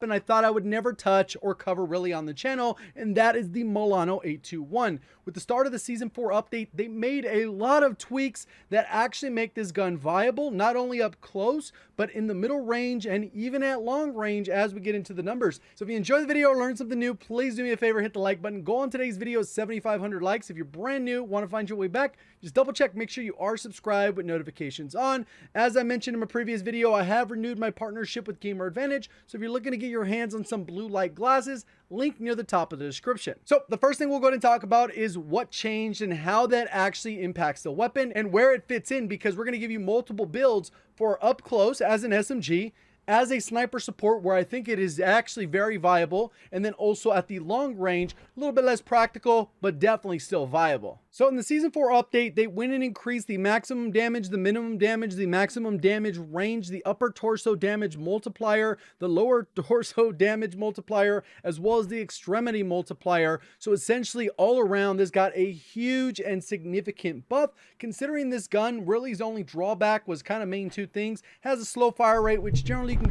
and I thought I would never touch or cover really on the channel, and that is the Milano 821. With the start of the Season 4 update, they made a lot of tweaks that actually make this gun viable, not only up close, but in the middle range and even at long range as we get into the numbers. So if you enjoyed the video or learned something new, please do me a favor, hit the like button. Goal on today's video is 7,500 likes. If you're brand new, want to find your way back, just double check, make sure you are subscribed with notifications on. As I mentioned in my previous video, I have renewed my partnership with Gamer Advantage. So if you're looking to get your hands on some blue light glasses, link near the top of the description. So the first thing we'll go ahead and talk about is what changed and how that actually impacts the weapon and where it fits in, because we're going to give you multiple builds for up close as an SMG, as a sniper support where I think it is actually very viable, and then also at the long range, a little bit less practical, but definitely still viable. So in the Season 4 update, they went and increased the maximum damage, the minimum damage, the maximum damage range, the upper torso damage multiplier, the lower torso damage multiplier, as well as the extremity multiplier. So essentially all around, this got a huge and significant buff, considering this gun really his only drawback was kind of main two things. Has a slow fire rate, which generally you can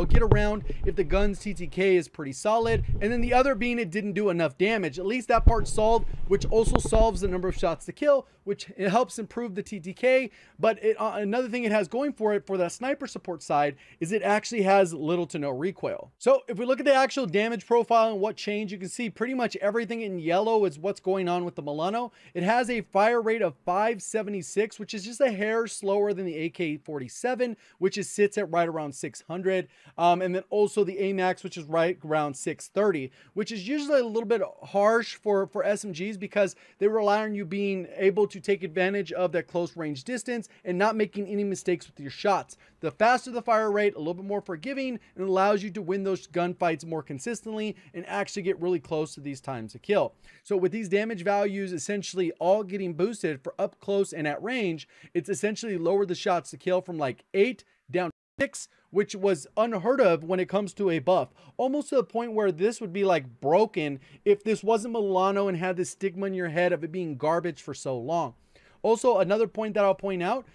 get around if the gun's TTK is pretty solid, and then the other being it didn't do enough damage. At least that part solved, which also solves the number of shots to kill, which it helps improve the TTK. But another thing it has going for it for the sniper support side is it actually has little to no recoil. So if we look at the actual damage profile and what changed, you can see pretty much everything in yellow is what's going on with the Milano. It has a fire rate of 576, which is just a hair slower than the AK-47, which sits at right around 600. And then also the AMAX, which is right around 630, which is usually a little bit harsh for SMGs because they rely on you being able to take advantage of that close range distance and not making any mistakes with your shots. The faster the fire rate, a little bit more forgiving, and allows you to win those gunfights more consistently and actually get really close to these times to kill. So with these damage values essentially all getting boosted for up close and at range, it's essentially lowered the shots to kill from like 8 down to 6, which was unheard of when it comes to a buff, almost to the point where this would be like broken if this wasn't Milano and had this stigma in your head of it being garbage for so long. Also, another point that I'll point out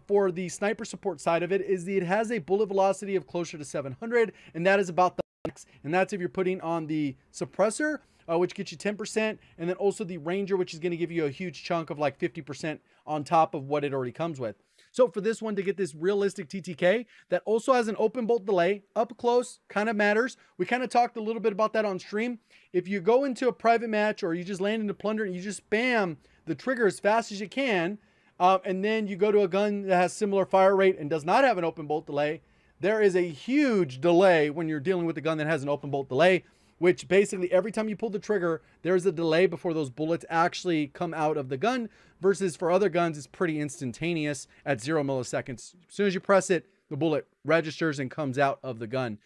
for the sniper support side of it is that it has a bullet velocity of closer to 700, and that is about the max, and that's if you're putting on the suppressor, which gets you 10%, and then also the Ranger, which is going to give you a huge chunk of like 50% on top of what it already comes with. So for this one to get this realistic TTK that also has an open bolt delay, up close kind of matters. We kind of talked a little bit about that on stream. If you go into a private match or you just land into plunder and you just spam the trigger as fast as you can, and then you go to a gun that has similar fire rate and does not have an open bolt delay, there is a huge delay when you're dealing with a gun that has an open bolt delay, which basically every time you pull the trigger, there's a delay before those bullets actually come out of the gun, versus for other guns, it's pretty instantaneous at 0 milliseconds. As soon as you press it, the bullet registers and comes out of the gun.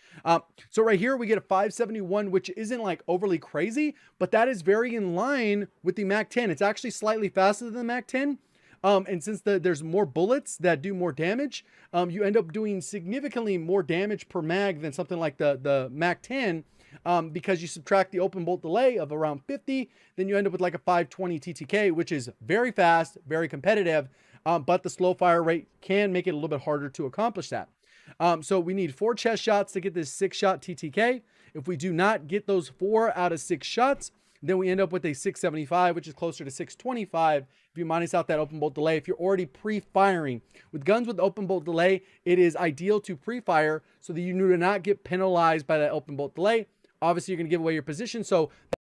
So right here, we get a 571, which isn't like overly crazy, but that is very in line with the MAC-10. It's actually slightly faster than the MAC-10. And since there's more bullets that do more damage, you end up doing significantly more damage per mag than something like the MAC-10. Because you subtract the open bolt delay of around 50, then you end up with like a 520 TTK, which is very fast, very competitive, but the slow fire rate can make it a little bit harder to accomplish that. So we need 4 chest shots to get this 6-shot TTK. If we do not get those 4 out of 6 shots, then we end up with a 675, which is closer to 625 if you minus out that open bolt delay. If you're already pre-firing with guns with open bolt delay, it is ideal to pre-fire so that you do not get penalized by that open bolt delay. Obviously, you're going to give away your position, so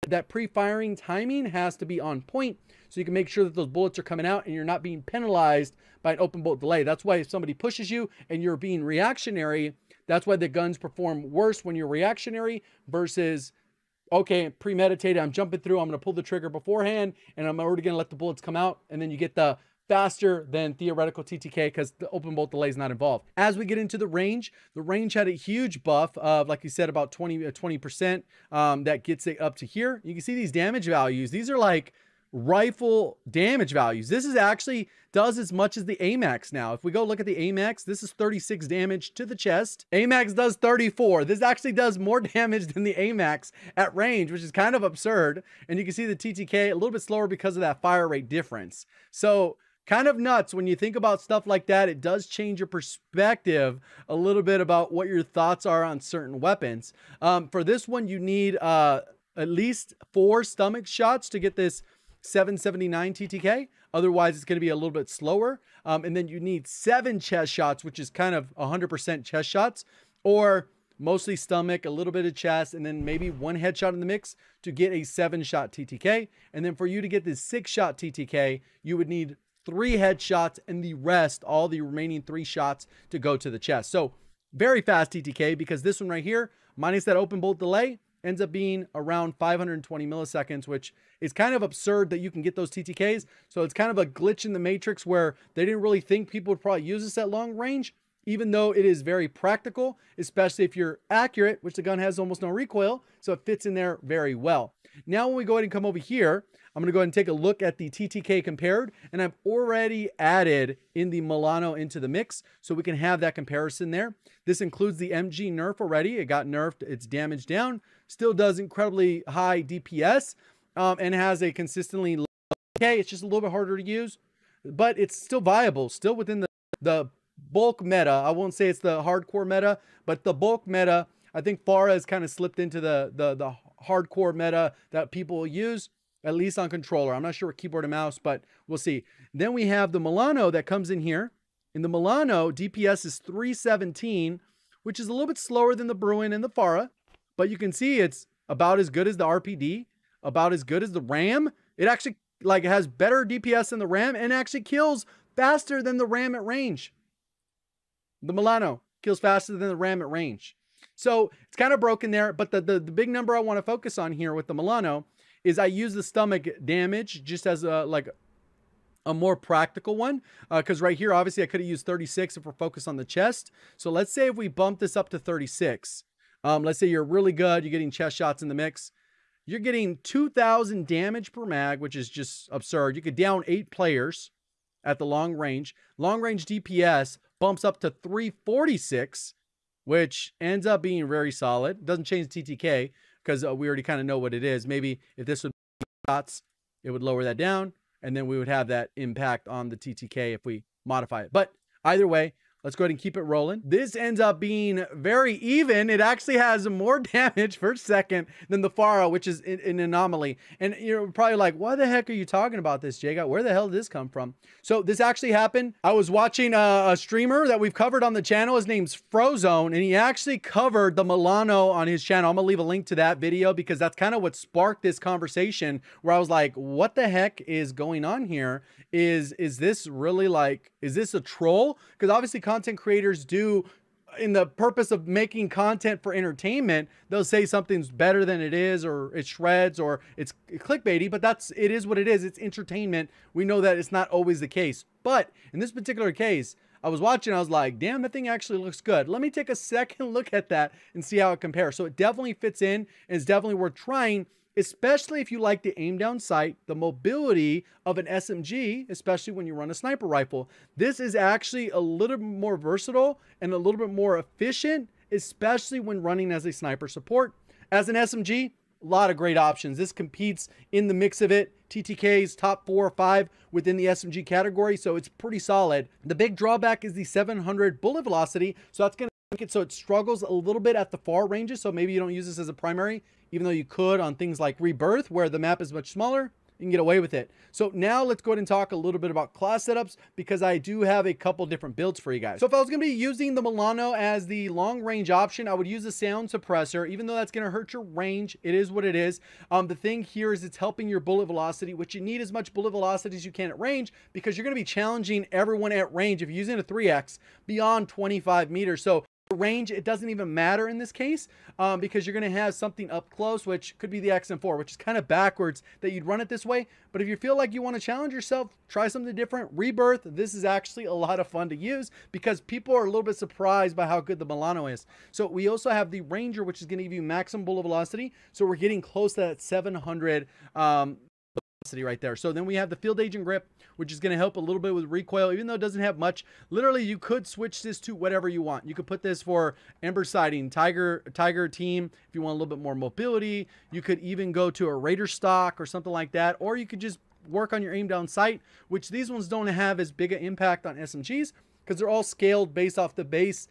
that pre-firing timing has to be on point so you can make sure that those bullets are coming out and you're not being penalized by an open bolt delay. That's why if somebody pushes you and you're being reactionary, that's why the guns perform worse when you're reactionary versus, okay, premeditated, I'm jumping through, I'm going to pull the trigger beforehand, and I'm already going to let the bullets come out, and then you get the faster than theoretical TTK because the open bolt delay is not involved. As we get into the range had a huge buff of, like you said, about 20%. That gets it up to here. You can see these damage values. These are like rifle damage values. This is actually does as much as the AMAX now. If we go look at the AMAX, this is 36 damage to the chest. AMAX does 34. This actually does more damage than the AMAX at range, which is kind of absurd. And you can see the TTK a little bit slower because of that fire rate difference. So kind of nuts when you think about stuff like that. It does change your perspective a little bit about what your thoughts are on certain weapons. For this one, you need at least 4 stomach shots to get this 779 TTK. Otherwise, it's going to be a little bit slower. And then you need 7 chest shots, which is kind of 100% chest shots, or mostly stomach, a little bit of chest, and then maybe 1 headshot in the mix to get a 7-shot TTK. And then for you to get this 6-shot TTK, you would need 3 headshots and the rest, all the remaining 3 shots, to go to the chest. So very fast TTK, because this one right here, minus that open bolt delay, ends up being around 520 milliseconds, which is kind of absurd that you can get those TTKs. So it's kind of a glitch in the matrix where they didn't really think people would probably use this at long range, even though it is very practical, especially if you're accurate, which the gun has almost no recoil. So it fits in there very well. Now, when we go ahead and come over here, I'm going to go ahead and take a look at the TTK compared, and I've already added in the Milano into the mix, so we can have that comparison there. This includes the MG nerf already. It got nerfed, it's damaged down, still does incredibly high DPS, and has a consistently low TTK. It's just a little bit harder to use, but it's still viable, still within the bulk meta. I won't say it's the hardcore meta, but the bulk meta. I think Farah has kind of slipped into the hardcore meta that people will use, at least on controller. I'm not sure with keyboard and mouse, but we'll see. Then we have the Milano that comes in here. In the Milano, DPS is 317, which is a little bit slower than the Bruin and the Farah, but you can see it's about as good as the RPD, about as good as the RAM. It actually it has better DPS than the RAM, and actually kills faster than the RAM at range. The Milano kills faster than the RAM at range. So it's kind of broken there, but the big number I want to focus on here with the Milano is I use the stomach damage just as a more practical one, because right here, obviously, I could have used 36 if we're focused on the chest. So let's say if we bump this up to 36, let's say you're really good, you're getting chest shots in the mix, you're getting 2,000 damage per mag, which is just absurd. You could down 8 players at the long range. Long range DPS bumps up to 346, which ends up being very solid. Doesn't change TTK, because we already kind of know what it is. Maybe if this would be shots, it would lower that down, and then we would have that impact on the TTK if we modify it. But either way, let's go ahead and keep it rolling. This ends up being very even. It actually has more damage per second than the Farah, which is an anomaly. And you're probably like, why the heck are you talking about this, Jacob? Where the hell did this come from? So this actually happened. I was watching a streamer that we've covered on the channel. His name's Frozone, and he actually covered the Milano on his channel. I'm gonna leave a link to that video, because that's kind of what sparked this conversation, where I was like, what the heck is going on here? Is this really is this a troll? Because obviously content creators do, in the purpose of making content for entertainment, they'll say something's better than it is, or it shreds, or it's clickbaity, but it is what it is. It's entertainment. We know that it's not always the case. But in this particular case, I was watching, I was like, damn, that thing actually looks good. Let me take a second look at that and see how it compares. So it definitely fits in, and it's definitely worth trying, especially if you like the aim down sight, the mobility of an SMG, especially when you run a sniper rifle. This is actually a little bit more versatile and a little bit more efficient, especially when running as a sniper support. As an SMG, a lot of great options. This competes in the mix of it. TTK's top 4 or 5 within the SMG category, so it's pretty solid. The big drawback is the 700 bullet velocity, so that's going to make it so it struggles a little bit at the far ranges, so maybe you don't use this as a primary, even though you could on things like Rebirth, where the map is much smaller. You can get away with it. So now let's go ahead and talk a little bit about class setups, because I do have a couple different builds for you guys. So if I was going to be using the Milano as the long range option, I would use a sound suppressor. Even though that's going to hurt your range, it is what it is. The thing here is it's helping your bullet velocity, which you need as much bullet velocity as you can at range, because you're going to be challenging everyone at range if you're using a 3X beyond 25 meters. So range, it doesn't even matter in this case, because you're going to have something up close, which could be the XM4, which is kind of backwards that you'd run it this way. But if you feel like you want to challenge yourself, try something different. Rebirth, this is actually a lot of fun to use, because people are a little bit surprised by how good the Milano is. So we also have the Ranger, which is going to give you maximum bullet velocity, so we're getting close to that 700 right there. So then we have the Field Agent Grip, which is going to help a little bit with recoil, even though it doesn't have much. Literally, you could switch this to whatever you want. You could put this for Ember Sighting, Tiger Team, if you want a little bit more mobility. You could even go to a Raider stock or something like that, or you could just work on your aim down sight, which these ones don't have as big an impact on SMGs because they're all scaled based off the base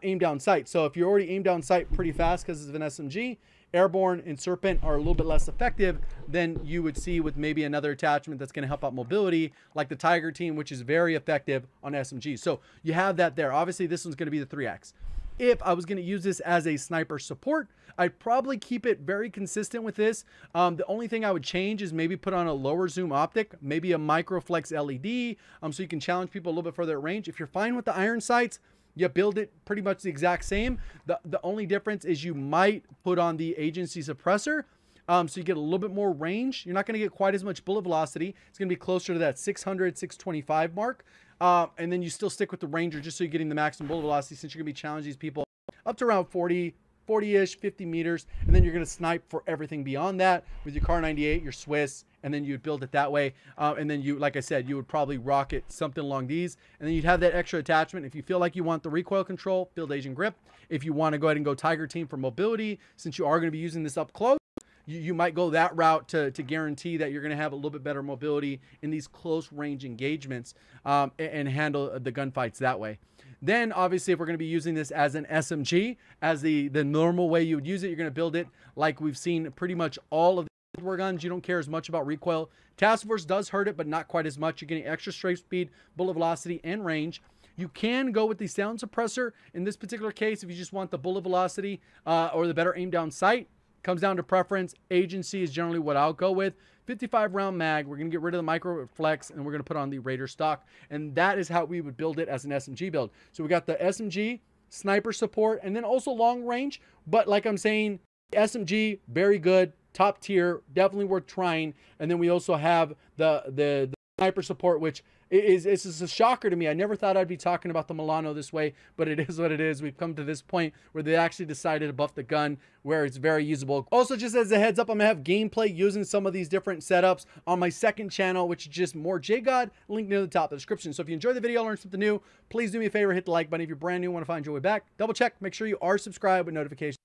aim down sight. So if you already aim down sight pretty fast because it's an SMG, Airborne and Serpent are a little bit less effective than you would see with maybe another attachment that's going to help out mobility, like the Tiger Team, which is very effective on SMGs. So you have that there. Obviously, this one's going to be the 3X. If I was going to use this as a sniper support, I'd probably keep it very consistent with this. The only thing I would change is maybe put on a lower zoom optic, maybe a microflex LED, so you can challenge people a little bit further at range. If you're fine with the iron sights, you build it pretty much the exact same. The only difference is you might put on the agency suppressor, so you get a little bit more range. You're not going to get quite as much bullet velocity. It's going to be closer to that 600, 625 mark. And then you still stick with the Ranger just so you're getting the maximum bullet velocity, since you're going to be challenging these people up to around 40-ish, 50 meters. And then you're going to snipe for everything beyond that with your Kar 98, your Swiss, and then you'd build it that way. And then you, like I said, you would probably rocket something along these. And then you'd have that extra attachment. If you feel like you want the recoil control, build Asian Grip. If you want to go ahead and go Tiger Team for mobility, since you are going to be using this up close, you might go that route to guarantee that you're going to have a little bit better mobility in these close range engagements, and handle the gunfights that way. Then obviously, if we're going to be using this as an SMG, as the normal way you would use it, you're going to build it like we've seen pretty much all of the war guns. You don't care as much about recoil. Task Force does hurt it, but not quite as much. You're getting extra strafe speed, bullet velocity, and range. You can go with the sound suppressor in this particular case if you just want the bullet velocity or the better aim down sight. Comes down to preference. Agency is generally what I'll go with. 55 round mag. We're going to get rid of the micro flex and we're going to put on the Raider stock. And that is how we would build it as an SMG build. So we got the SMG, sniper support, and then also long range. But like I'm saying, SMG, very good, top tier, definitely worth trying. And then we also have the sniper support, which it's just a shocker to me. I never thought I'd be talking about the Milano this way, but it is what it is. We've come to this point where they actually decided to buff the gun, where it's very usable. Also, just as a heads up, I'm gonna have gameplay using some of these different setups on my second channel, which is just more JGod, link near the top of the description. So if you enjoyed the video, learn something new, please do me a favor, hit the like button. If you're brand new, want to find your way back, double check, make sure you are subscribed with notifications.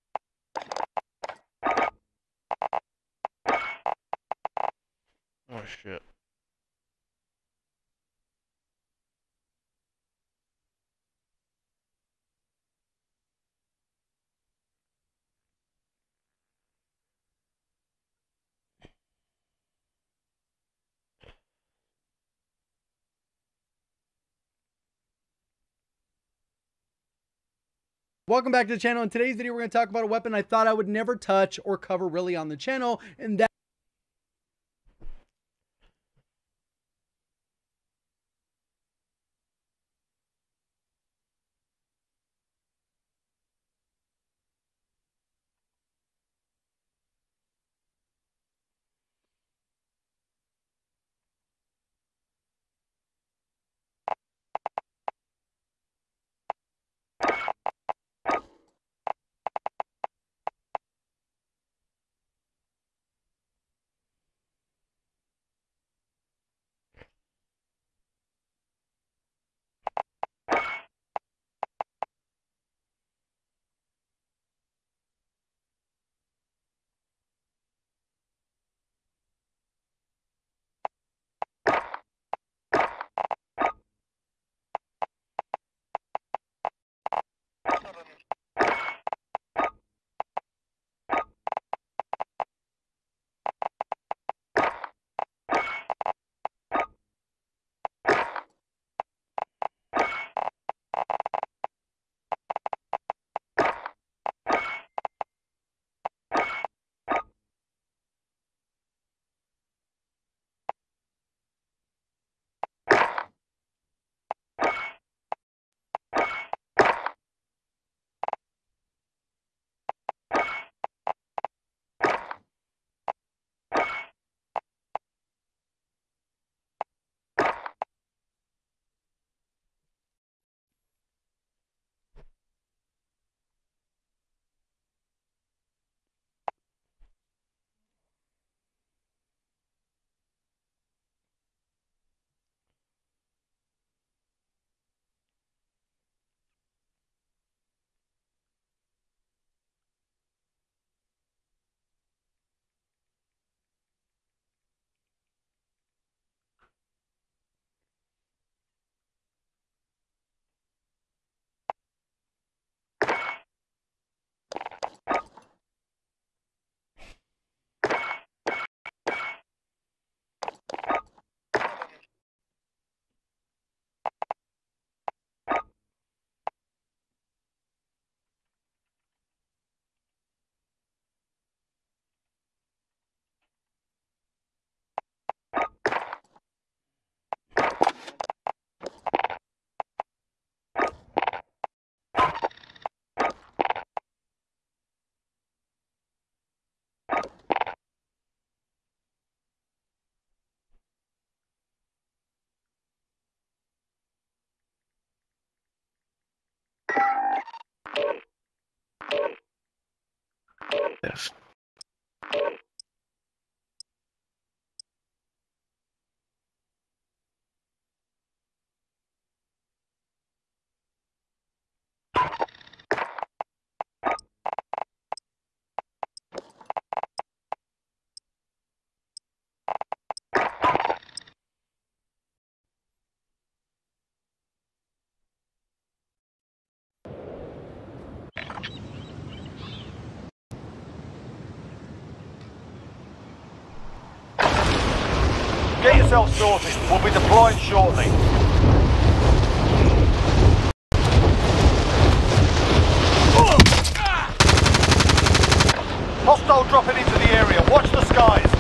Oh shit. Welcome back to the channel. In today's video, we're going to talk about a weapon I thought I would never touch or cover really on the channel, and that Yes. Get yourself sorted. We'll be deploying shortly. Hostile dropping into the area. Watch the skies.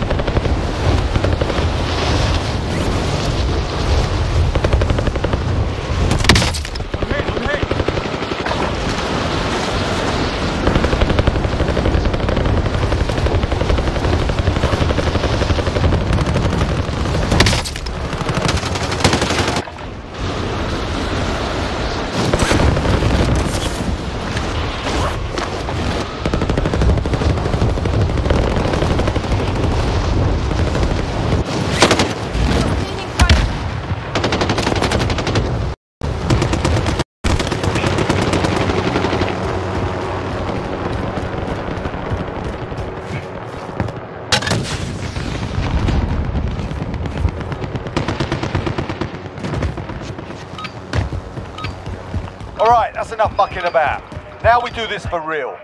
Alright, that's enough mucking about. Now we do this for real.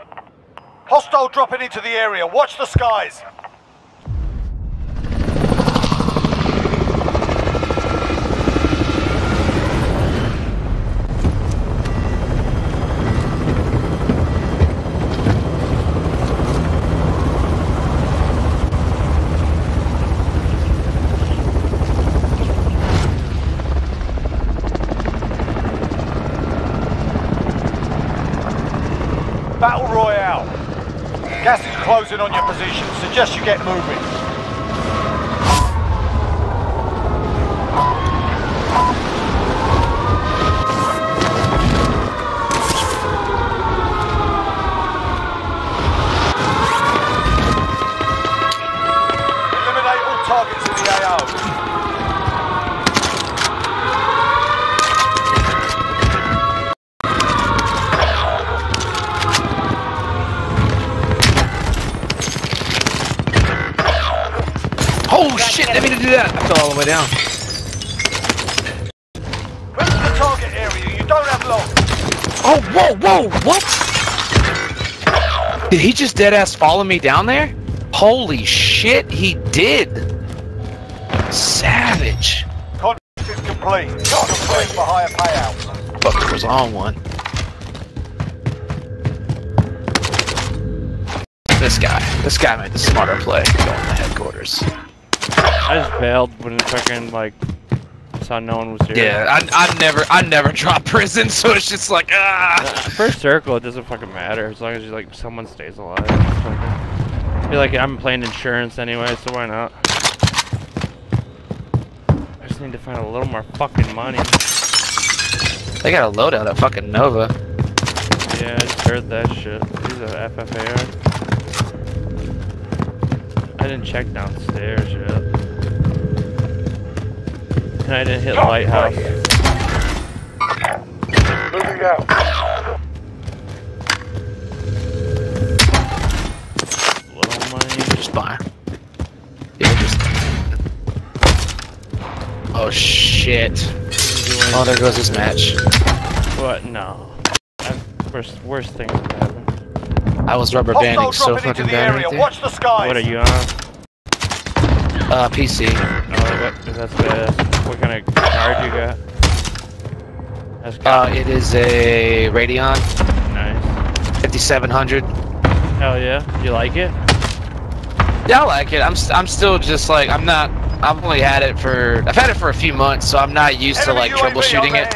Hostile dropping into the area. Watch the skies. Battle Royale. Gas is closing on your position. Suggest you get moving. Eliminate all targets in the AO. Oh shit, I didn't mean to do that. I fell all the way down. Move to the target area, you don't have long. Oh, whoa, what? Did he just deadass follow me down there? Holy shit, he did. Savage. Contract is complete. Not complete for higher payouts. Fucker was on one. This guy made the smarter play going to headquarters. I just bailed when fucking like saw no one was here. Yeah, I never drop prison, so it's just like First circle, it doesn't fucking matter as long as you like someone stays alive. I feel like I'm playing insurance anyway, so why not? I just need to find a little more fucking money. They got a loadout at fucking Nova. Yeah, I just heard that shit. He's a FFAR. I didn't check downstairs yet. And I didn't hit Lighthouse. Moving out. Little money. Just buy. Yeah, just. Oh shit. Oh, there goes this match. What? No. Worst thing that happened. I was rubber banding so fucking bad right there. Watch the skies. What are you on? PC. Oh, that's bad. What kind of card you got? That's good. It is a Radeon Nice. 5700. Hell yeah. You like it? Yeah, I like it. I'm still just like I've only had it for a few months, so I'm not used to like troubleshooting it.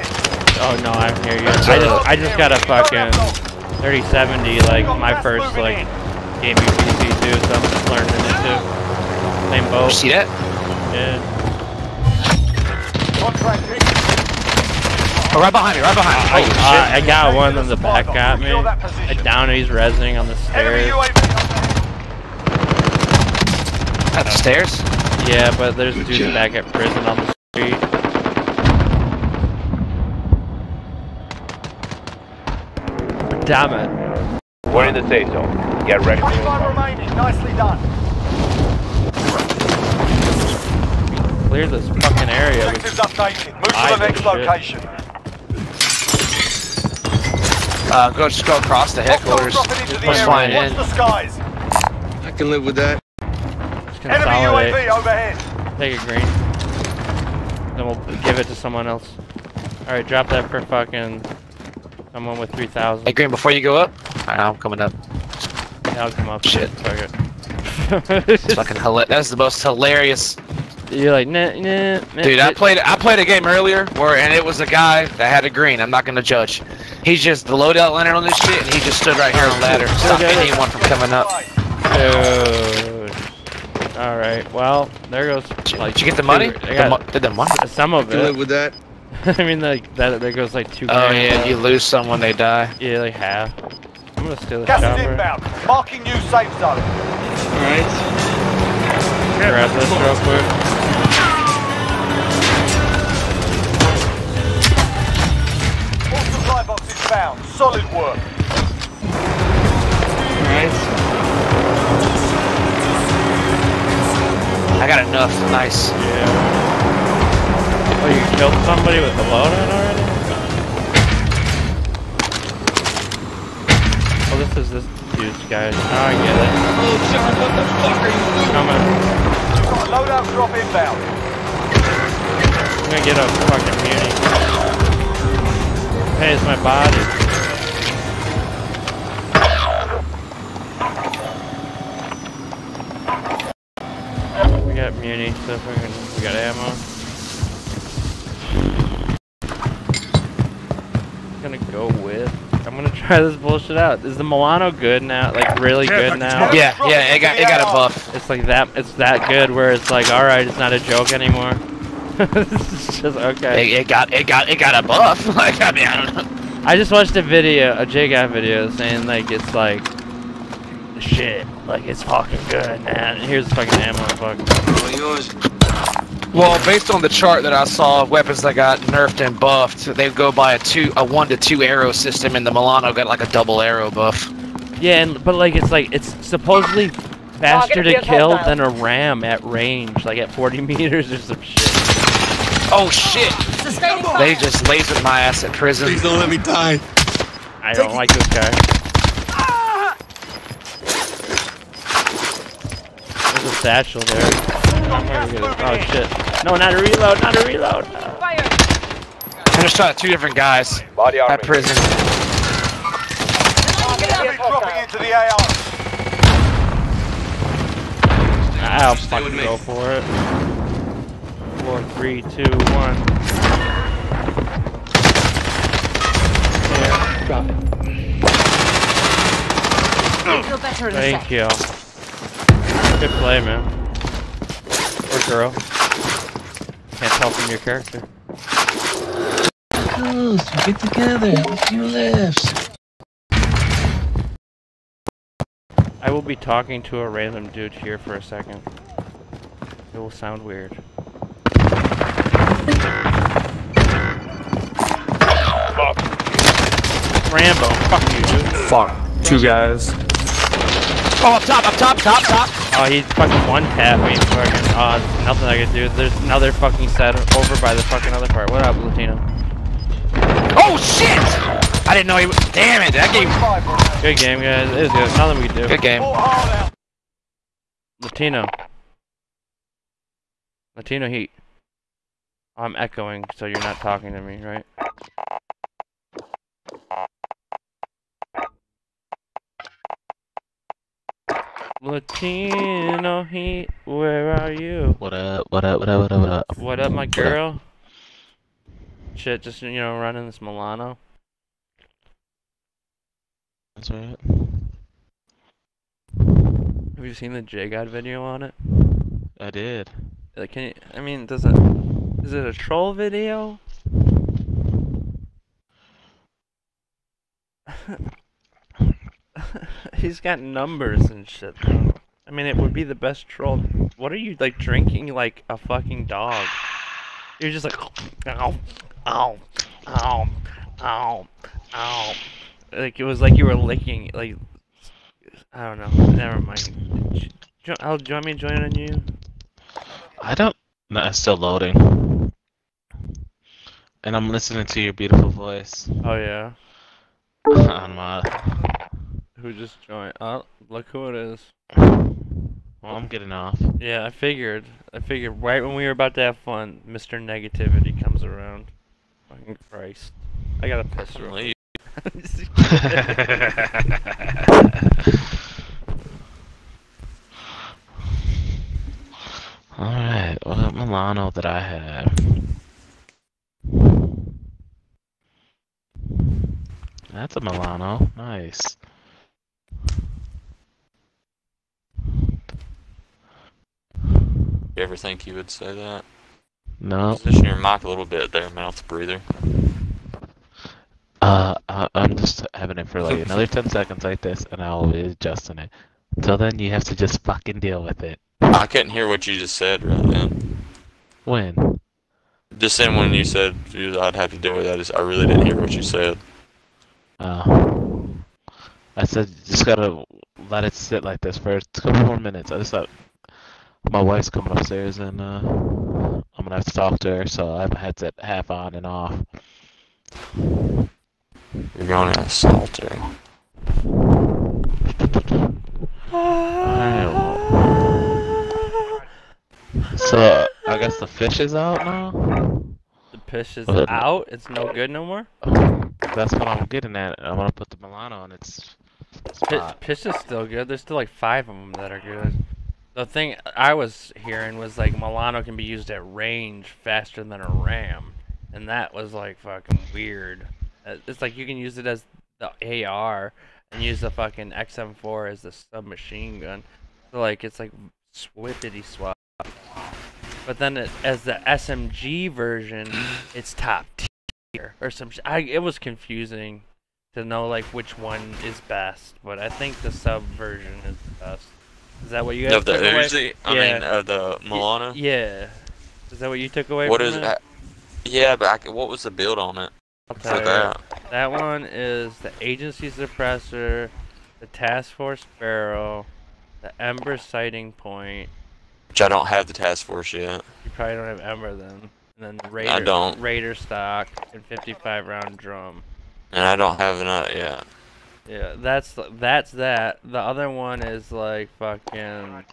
Oh no, I hear you. I just got a fucking 3070, like my first like gaming PC too, so I'm just learning it too. Same boat. See that? Yeah. Oh, right behind me, right behind me. Holy shit. I got one on the back got me. I down, he's rezzing on the stairs. At the stairs? Yeah, but there's dudes back at prison on the street. Damn it. We're in the safe zone. Get ready for 25 remaining. Nicely done. Clear this fucking area. Objectives updated. Move to the next location. Just go across the headquarters. Dropping into the Let's area. fly Watch in. the skies. I can live with that. Just Enemy consolidate. UAV overhead. Take a green. Then we'll give it to someone else. Alright, drop that for fucking someone with 3,000. Hey, Green, before you go up. Alright, I'm coming up. Yeah, I'll come up. Shit. Fuck it. It's fucking hilarious. That's the most hilarious. You're like, nah, nah, nah. Dude, I played a game earlier and it was a guy that had a green. I'm not gonna judge. He's just the loadout landed on this shit, and he just stood right here on the ladder, stop anyone from coming up. Dude. Alright, well, there goes. Like, Did you get the money? Did the money? Some of I can live it. with that. I mean, like that. There goes like 2 Oh grand. yeah, you lose some when they die. Yeah, like half. I'm gonna steal the Gas is chopper. inbound. Marking new safe zone. Alright. Grab this real quick. All supply boxes found. Solid work. Alright. I got enough. Nice. Yeah. Oh, you killed somebody with the loadout already? Oh, this is this dude's guys. Oh, I get it. Oh, John, what the fuck are you doing? Coming. You've got a loadout drop inbound. I'm gonna get a fucking muni. Hey, it's my body. We got muni, so we got ammo. I'm gonna go with. I'm gonna try this bullshit out. Is the Milano good now? Like really good now? Yeah, it got a buff. It's like that. It's that good where it's like, all right, it's not a joke anymore. It's just okay. It got a buff. Like I mean, I don't know. I just watched a video, a J-Guy video, saying like it's like shit, like it's fucking good, man. And here's fucking ammo, fuck. All yours. Well, based on the chart that I saw, weapons that got nerfed and buffed, they go by a 1 to 2 arrow system, and the Milano got like a double arrow buff. Yeah, but like it's supposedly faster to kill than a ram at range, like at 40 meters or some shit. Oh shit! They just lasered my ass at prison. Please don't let me die. I don't like this guy. There's a satchel there. Oh shit. No, not a reload, not a reload. I just shot 2 different guys Body armor. at prison. Enemy dropping into the AR. I'll fucking go for it. 4, 3, 2, 1. Drop it. Thank you. Good play, man. Or girl. Can't tell from your character. Close, get together, have a few laughs. I will be talking to a random dude here for a second. It will sound weird. Rambo, fuck you, dude. Fuck. 2 guys. Oh, up top. Oh, he's fucking one tap me. Fucking, oh, there's nothing I can do. There's another fucking set over by the fucking other part. What up, Latino? Oh shit! I didn't know he was. Damn it! That game. Good game, guys. It was good. Nothing we can do. Good game. Latino. Latino heat. I'm echoing, so you're not talking to me, right? Latino heat, where are you? What up, what up, what up, what up, what up? What up, my girl? Shit, just, you know, running this Milano. That's right. Have you seen the J-God video on it? I did. Like, can you, I mean, is it a troll video? He's got numbers and shit, though. I mean, it would be the best troll. What are you like drinking like a fucking dog? You're just like, ow, ow, ow, ow, ow. Like it was like you were licking. Like I don't know. Never mind. Do you want me to join on you? I don't. No, it's still loading. And I'm listening to your beautiful voice. Oh yeah. On my. Who just joined? Oh, look who it is. Well, I'm getting off. Yeah, I figured. Right when we were about to have fun, Mr. Negativity comes around. Fucking Christ. I gotta piss real quick. Alright, what Milano that I have? That's a Milano. Nice. You ever think you would say that? No. Position your mic a little bit there, mouth breather. I'm just having it for like another 10 seconds like this, and I'll be adjusting it. Until then, you have to just fucking deal with it. I couldn't hear what you just said right then. When? Just then when you said I'd have to deal with that, I really didn't hear what you said. I said just gotta let it sit like this for a couple more minutes. I just thought my wife's coming upstairs and I'm gonna have to talk to her, so I have my headset half on and off. You're going to assault her. Alright, well. So I guess the fish is out now? The fish is out? It's no good no more? That's what I'm getting at. I want to put the Milano on its spot. Fish is still good. There's still like 5 of them that are good. The thing I was hearing was like Milano can be used at range faster than a ram. And that was like fucking weird. It's like you can use it as the AR and use the fucking XM4 as the submachine gun. So like it's like swippity swap. But then as the SMG version, it's top tier or some. It was confusing to know like which one is best. But I think the sub version is the best. Is that what you guys Of the took away? Uzi? I mean, of the Milano? Yeah. Is that what you took away What from is it? that? Yeah, but what was the build on it? I'll For tell you. that. That one is the Agency Suppressor, the Task Force Barrel, the Ember Sighting Point. Which I don't have the task force yet. You probably don't have Ember then. And then I don't. Raider stock and 55 round drum. And I don't have that yet. Yeah, that's that. The other one is like fucking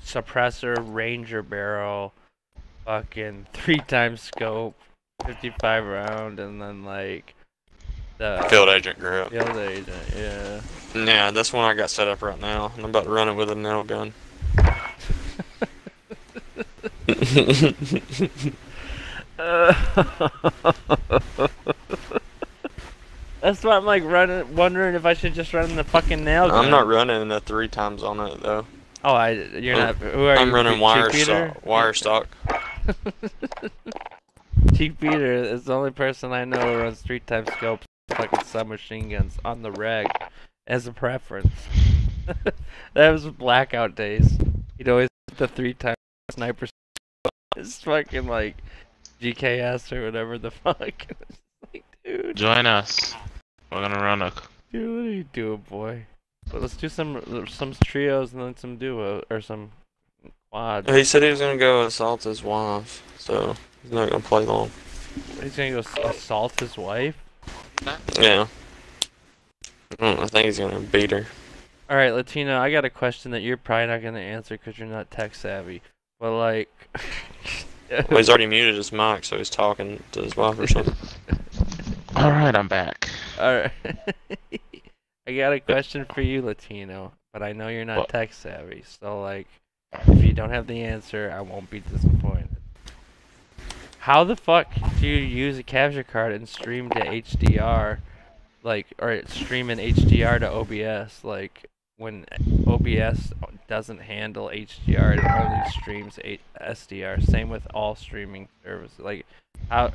Suppressor, Ranger Barrel, fucking 3x scope, 55 round, and then like the Field Agent grip. Field Agent, yeah. Yeah, that's one I got set up right now. I'm about to run it with a nail gun. That's why I'm like wondering if I should just run the fucking nail gun. I'm not running the 3 times on it though. Oh, you're not. Who are you? I'm running wire Cheek stock. Cheek Beater is the only person I know who runs 3x scopes, fucking submachine guns on the reg as a preference. That was blackout days. He'd always hit the 3x sniper. It's fucking like GKS or whatever the fuck. Like, dude. Join us. We're gonna run a. Dude, what are you doing, boy? But let's do some trios and then some duo or some quads. He said he was gonna go assault his wife, so he's not gonna play long. He's gonna go assault his wife? Yeah. I think he's gonna beat her. Alright, Latino, I got a question that you're probably not gonna answer because you're not tech savvy. But like... Well, he's already muted his mic, so he's talking to his wife or something. Alright, I'm back. Alright. I got a question for you, Latino, but I know you're not What? tech savvy, so like, if you don't have the answer, I won't be disappointed. How the fuck do you use a capture card and stream to HDR, like, or stream in HDR to OBS, like, when OBS doesn't handle HDR, it only streams SDR. Same with all streaming services. Like, how?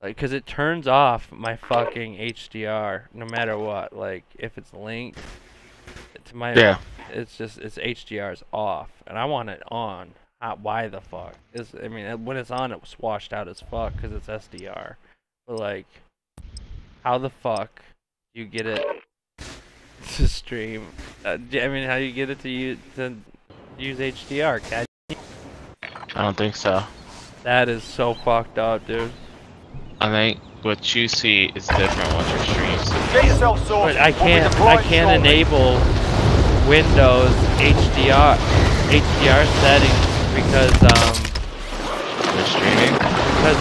Like, cause it turns off my fucking HDR no matter what. Like, if it's linked to my it's HDR's off, and I want it on. Why the fuck? I mean, when it's on, it's washed out as fuck because it's SDR. But like, how the fuck do you get it to stream? I mean, how do you get it to use HDR? Can you? I don't think so. That is so fucked up, dude. I think what you see is different what your stream sees. Get yourself sorted. But I can't enable Windows HDR settings because The streaming? because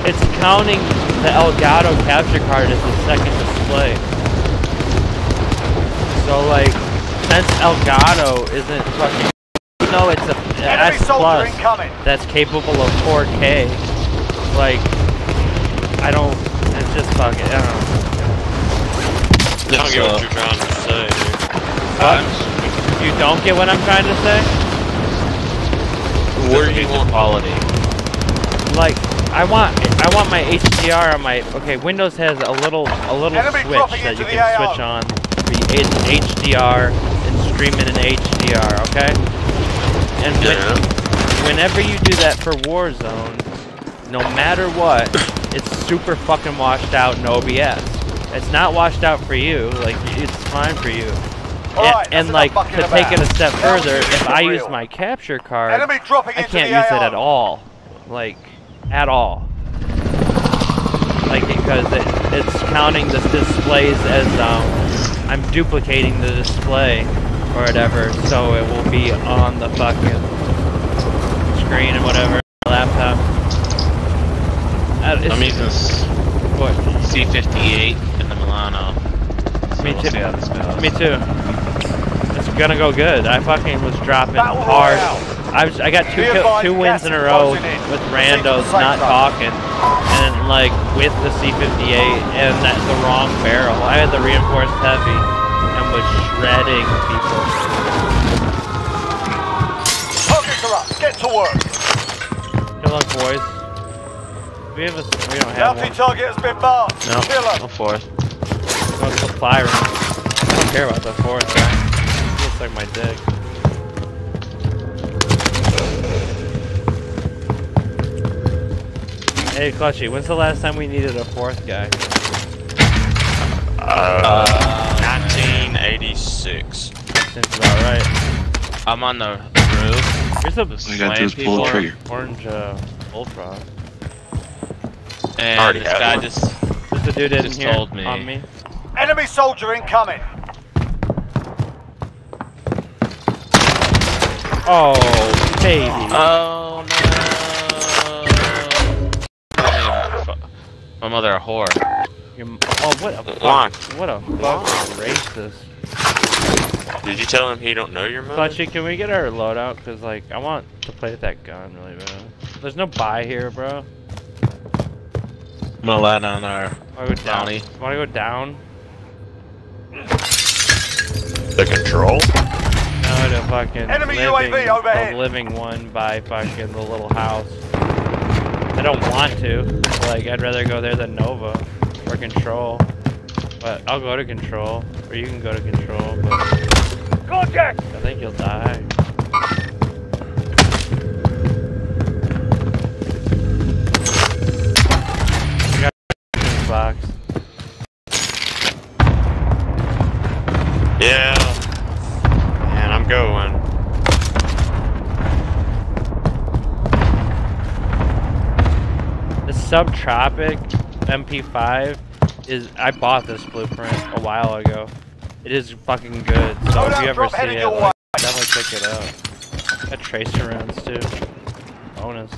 it's counting the Elgato capture card as the second display. So like, since Elgato isn't fucking, even though it's a Enemy S soldier Plus incoming. that's capable of 4K, like, it's just fucking, I don't know. I don't get what you're trying to say, dude. You don't get what I'm trying to say? Where do you want quality? Like, I want my HDR on my, okay, Windows has a little Enemy switch dropping that into you the can AO. switch on for HDR and stream it in HDR, okay? And whenever you do that for Warzone, no matter what, it's super fucking washed out in OBS. It's not washed out for you, like, it's fine for you. Alright, And like, to take it a step further, if I use my capture card, Enemy dropping I into can't the use it AO. at all. Like, at all. Like, because it's counting the displays as, I'm duplicating the display or whatever, so it will be on the fucking screen and whatever, laptop. I'm using What? C58 in the Milano. So Me we'll too. see how this goes. Me too. It's gonna go good. I fucking was dropping Battle hard. Royale. I got two wins in a row with randos not talking, and like with the C58 and the wrong barrel. I had the reinforced heavy and was shredding people. Targets are up. Get to work. Good luck, boys. We don't have Bounty one. target has been marked. No, Kill 'em. no fourth. Go to supply room. I don't care about the fourth guy. He looks like my dick. Hey, Clutchy, when's the last time we needed a fourth guy? 1986. Seems about right. I'm on the roof. Here's a I got to just pull the trigger. orange Ultra. And Already this had guy one. Just a dude in Just here told me. on me. Enemy soldier incoming. Oh, baby. Oh no! My mother a whore. What a Why? what a fucking racist. Did you tell him he don't know your mother? Clutchy, can we get our loadout? Cause like I want to play with that gun really bad. There's no buy here, bro. I'm gonna land on our Wanna go down? bounty. Wanna go down? The control? No, the fucking Enemy living, UAV overhead. the living one by fucking the little house. I don't want to. Like, I'd rather go there than Nova or Control. But I'll go to Control, or you can go to Control. But Contact. I think you'll die. I got this box. Yeah. And I'm going. The Subtropic MP5 is. I bought this blueprint a while ago. It is fucking good. So if you ever see it, like, definitely pick it up. Got tracer rounds too. Bonus.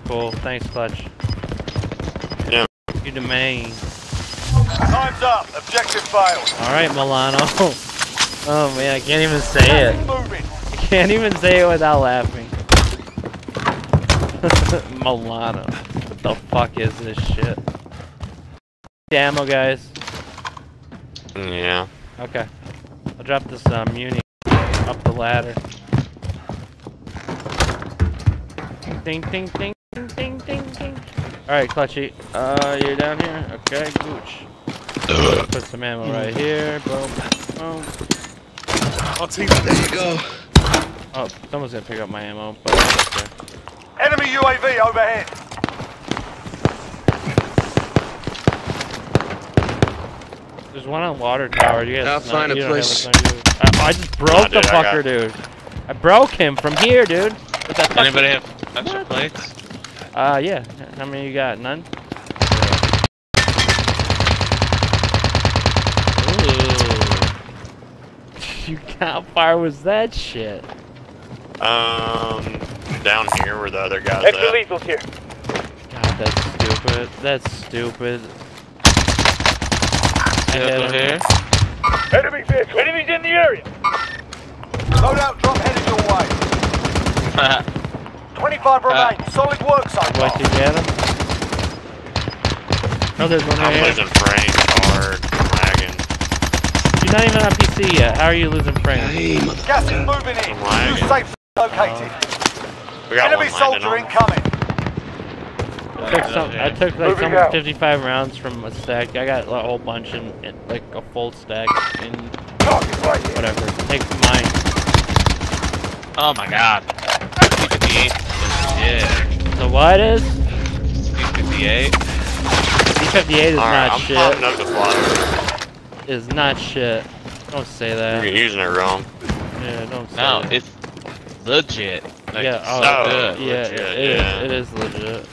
Cool. Thanks, Clutch. Yeah. You to me. Time's up. Objective failed. All right, Milano. Oh man, I can't even say it. Moving. I can't even say it without laughing. Milano. What the fuck is this shit? Ammo, guys. Yeah. Okay. I'll drop this muni up the ladder. Ding, ding, ding, ding, ding, ding, ding. Alright, Clutchy. You're down here? Okay, gooch. Put some ammo right here. Boom. ammo. I'll take it. There you go. Oh, someone's gonna pick up my ammo, but it's okay. Enemy UAV overhead. There's one on water tower. You guys I'll find a place. I just broke the fucker, dude. I broke him from here, dude. With that fucking... Anybody have extra plates? Yeah. How many you got? None? Ooh. How far was that shit? Down here where the other guy's Extra at. lethals here. God, that's stupid. That's stupid. Here. Enemy vehicle. Enemies in the area. Loadout drop headed your way. 25 remain. Solid work so What, far. you get him? Oh, there's one right I'm here. losing frames hard, lagging. You're not even on PC yet. How are you losing frames? Hey, mother. Gas is moving in. I'm lagging. New safe located. We got Enemy one landing soldier on. incoming. I took like Moving some out. 55 rounds from a stack. I got a whole bunch in like a full stack in Target right here. whatever. Take mine. Oh my god. 58. Yeah. So what is? 58. C58 is Alright, not I'm shit. popping up the flyover. Is not shit. Don't say that. You're using it wrong. Yeah, don't say No, that. it's legit. Like, Yeah, so oh, good. Yeah, legit, it yeah. is. It is legit.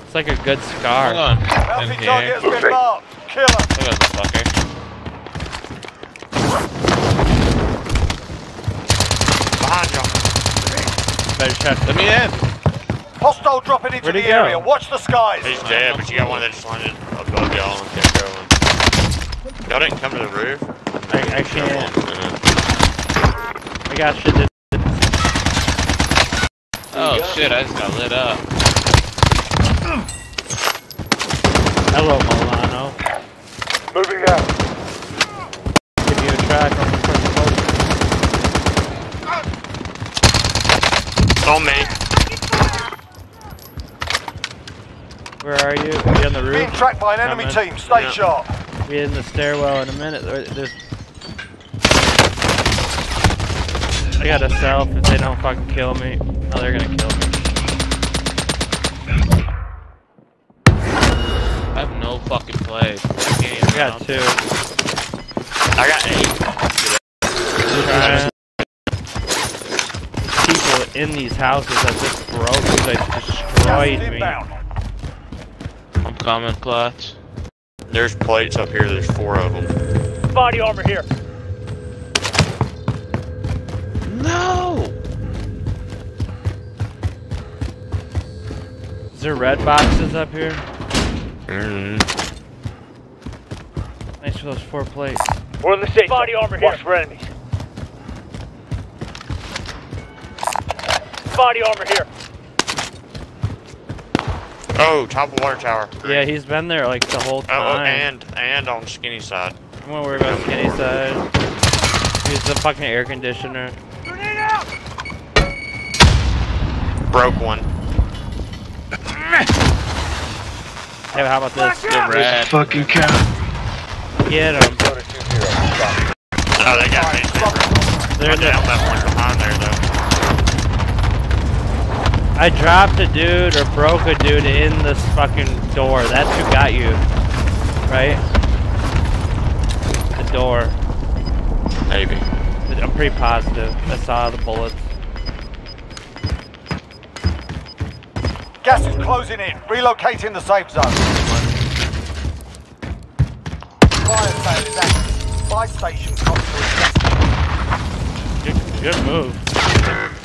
It's like a good scar. Hold on. In Bounty here. target has been marked. Kill him. Look at this fucker. Behind y'all. Better check. Let me in. Hostile dropping into Where'd he the go? area. Watch the skies. He's dead, but you got one that just landed above y'all and kept going. Y'all didn't come to the roof? I can't. I got shit to Oh shit, I just got lit up. Hello, Milano. Moving out. Give you a track on the first floor. On me. Where are you? Are you on the Being roof? tracked by an enemy Coming. team. Stay Yeah. sharp. Be in the stairwell in a minute. I gotta self if they don't fucking kill me. Oh, they're gonna kill me. I have no fucking plays. I got two. I got 8. People in these houses that just broke because they Gas destroyed is me. inbound. I'm coming, clutch. There's plates up here, there's 4 of them. Body armor here. No! Is there red boxes up here? Thanks for those 4 plates. We're in the safe. Body armor here. Watch for enemies. Body armor here. Oh, top of water tower. Yeah, he's been there like the whole time. And on skinny side. I'm gonna worry about skinny side. Use the fucking air conditioner. Grenade out. Broke one. Hey, how about this? Black out. Red. Fucking cow. Get him. Oh, they got me. They're Down that one behind there though. I dropped a dude or broke a dude in this fucking door. That's who got you. Right? The door. Maybe. I'm pretty positive. I saw the bullets. Gas is closing in. Relocating the safe zone. Fire sale is active. Buy station constantly. Good move.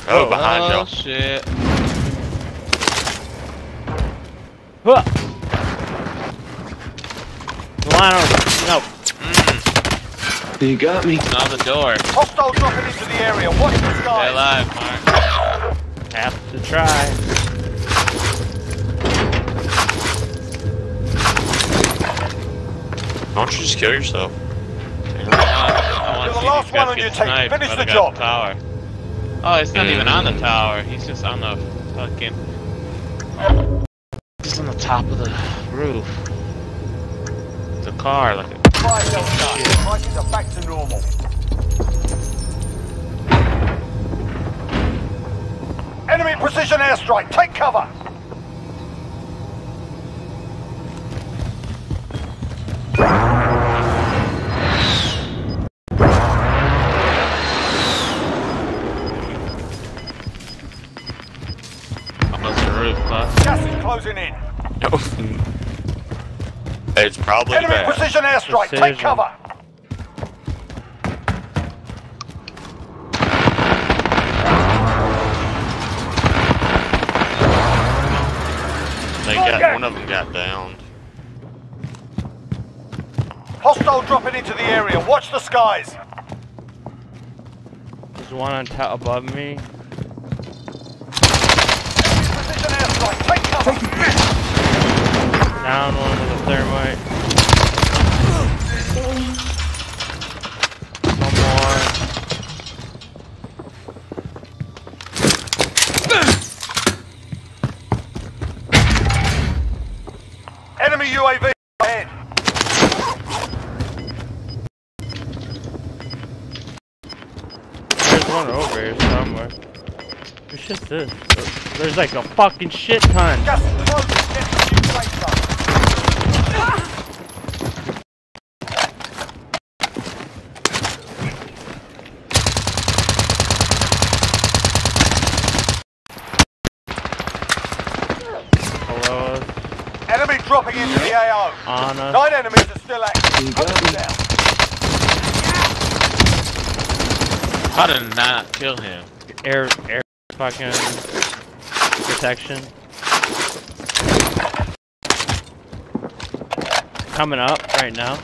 Oh, behind Oh y'all. shit. Huh. Milano, no. You got me. On the door. Hostile dropping into the area. Watch the Stay skies. alive, Mark. Have to try. Why don't you just kill yourself? I You're want the to see last these one guys on your get team. sniped, Finish but the I got job. the tower. Oh, it's not even on the tower. He's just on the fucking... Just on the top of the roof. The car, like a... Fire sale done. Prices are back to normal. Enemy precision airstrike. Take cover. Gas is closing in. It's probably Enemy bad. precision airstrike. Take Precision. cover. One of them got downed. Hostile dropping into the area. Watch the skies. There's one on top above me. Precision airstrike. Take cover. Down one with a thermite. One more. Enemy UAV ahead. There's one over here somewhere. Whose shit's this? There's like a fucking shit ton. Gas is closing. Get to the new safe zone. Below us. Enemy dropping into the AO. On us. 9 enemies are still active. You got Hunt them me. down. How did not kill him? Air fucking protection. Coming up right now.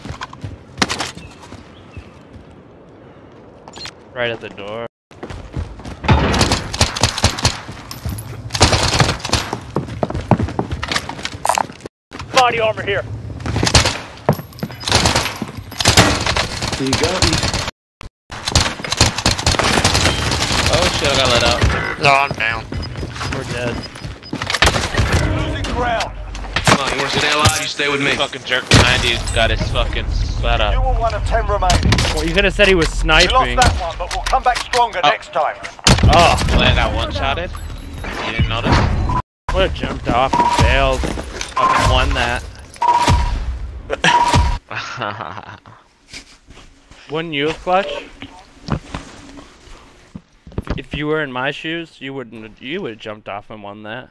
Right at the door. Body armor here. You got me. Oh shit, I got let out. No, I'm down. We're dead. Losing ground. Come on, you want to stay alive? You stay with me. Fucking jerk behind you got his fucking splat You up. were one of 10 remaining. Well, you could have said he was We lost sniping. that one, but we'll come back stronger next time. Oh, well, I got one-shotted. You didn't notice? Would have jumped off and bailed. Fucking won that. Wouldn't you have clutch? If you were in my shoes, you wouldn't. You would have jumped off and won that.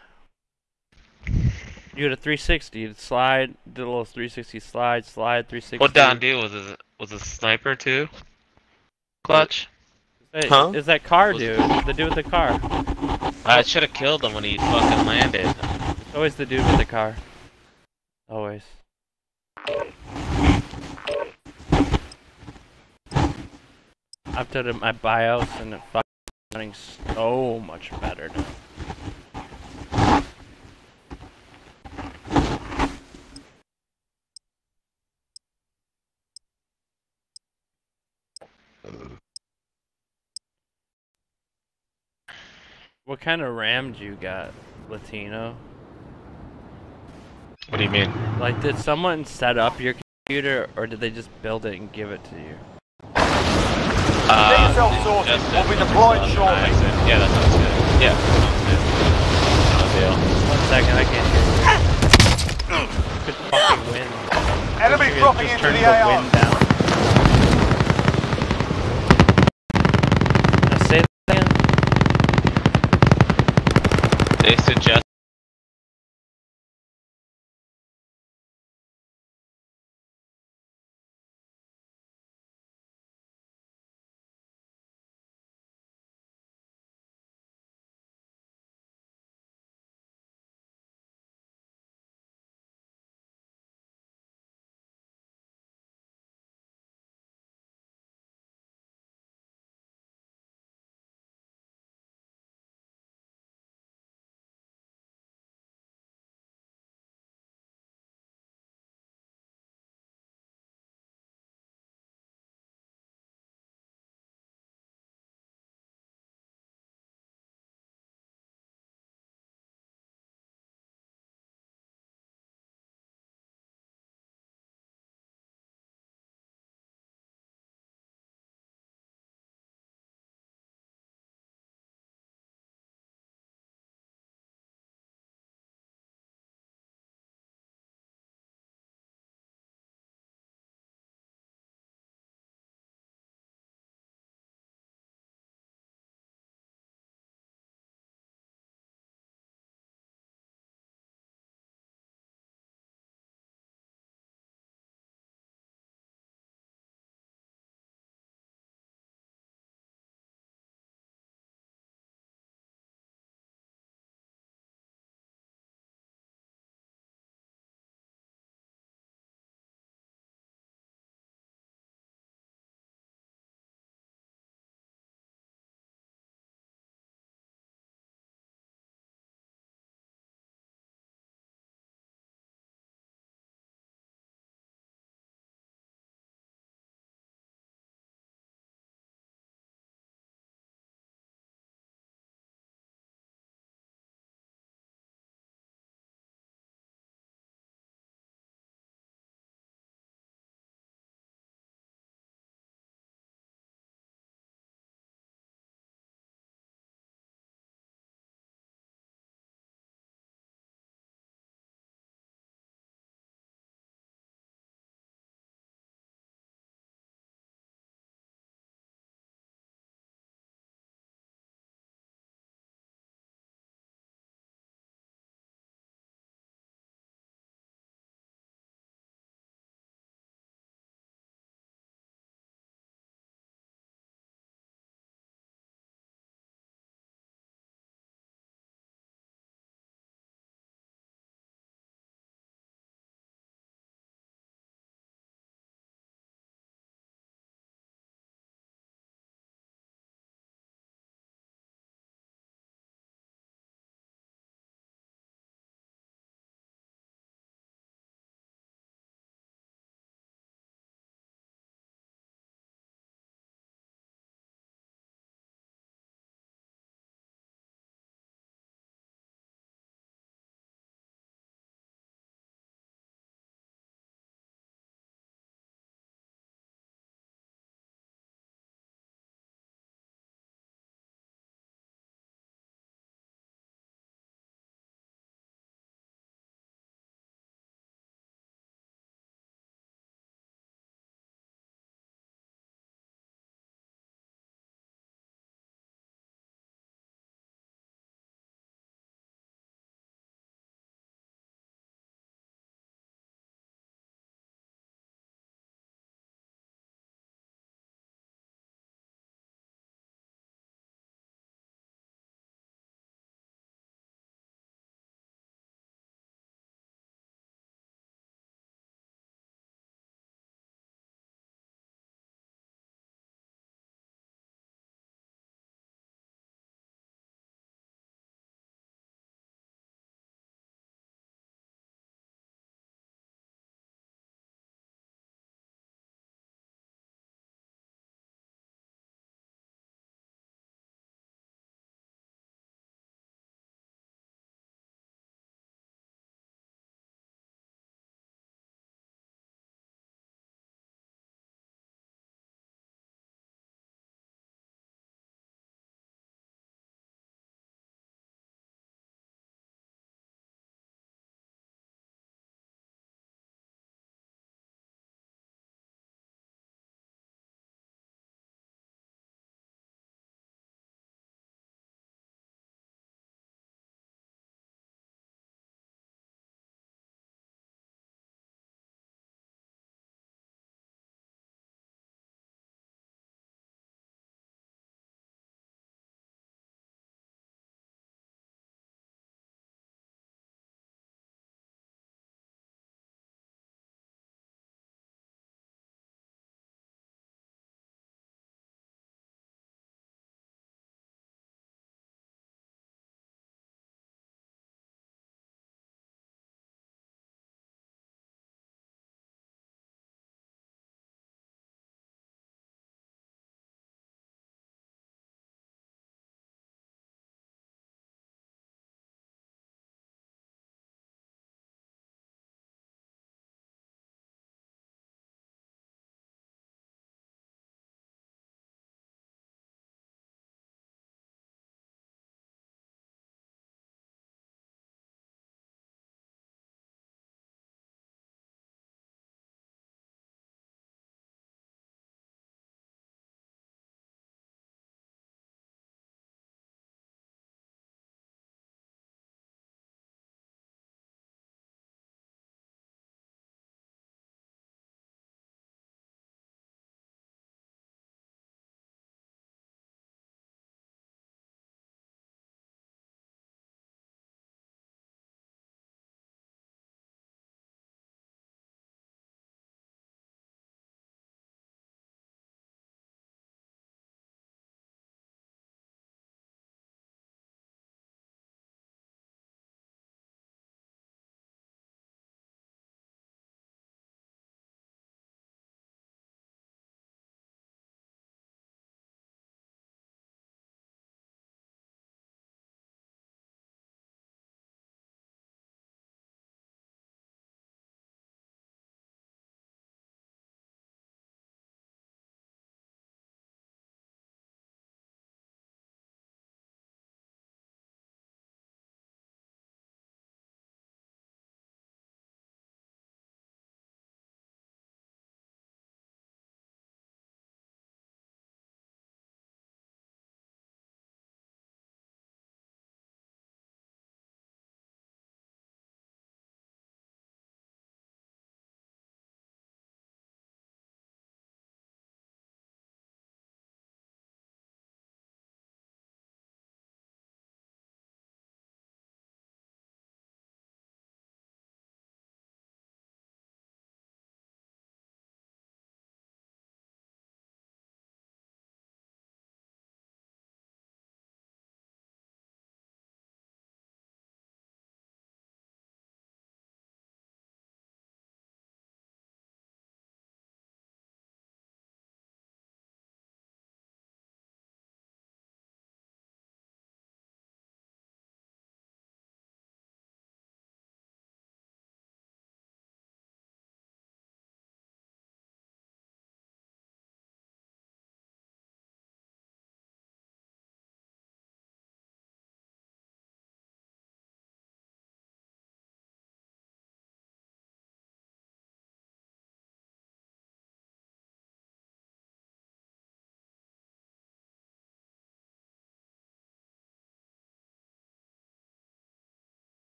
You had a 360. You'd slide, did a little 360 slide, 360. What Don do was a sniper too? Clutch. Hey, Huh? is that car dude? The dude with the car. I should have killed him when he fucking landed. It's always the dude with the car. Always. I've done my BIOS and it fucking running so much better now. What kind of RAM do you got, Latino? What do you mean? Like, did someone set up your computer, or did they just build it and give it to you? Get yourself sorted. We'll be deployed shortly. Yeah, that sounds good. Yeah. No deal. 1 second, I can't hear you. Good fucking wind. Enemy Just dropping into turn the the AO. wind down. Now say that again. They suggest